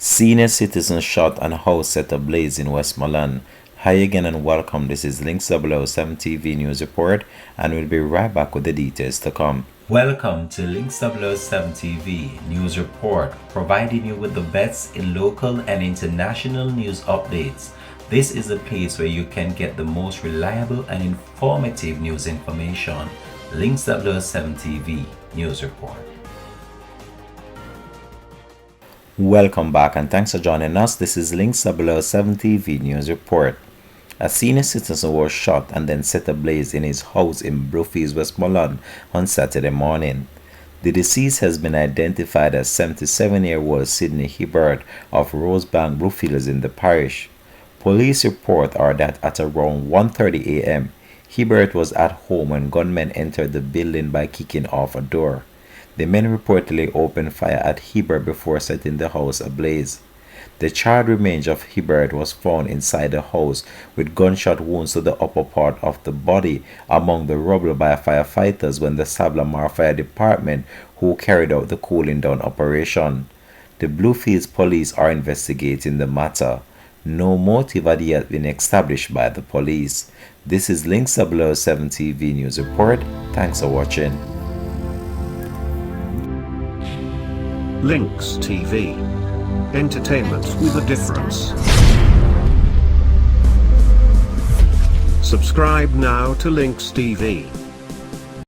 Senior citizen shot and house set ablaze in Westmoreland. Hi again and welcome. This is Links 007 TV News Report, and we'll be right back with the details to come. Welcome to Links 007 TV News Report, providing you with the best in local and international news updates. This is a place where you can get the most reliable and informative news information. Links 007 TV News Report. Welcome back and thanks for joining us. This is Links 007 TV News Report. A senior citizen was shot and then set ablaze in his house in Bluefields, Westmoreland on Saturday morning. The deceased has been identified as 77-year-old Sidney Hibbert of Rosebank, Bluefields in the parish. Police report are that at around 1:30 a.m., Hibbert was at home when gunmen entered the building by kicking off a door. The men reportedly opened fire at Hibbert before setting the house ablaze. The charred remains of Hibbert was found inside the house with gunshot wounds to the upper part of the body among the rubble by firefighters when the Sablamar Fire Department who carried out the cooling down operation. The Bluefields police are investigating the matter. No motive had yet been established by the police. This is Links 007 TV News Report. Thanks for watching. Links TV. Entertainment with a difference. Subscribe now to Links TV.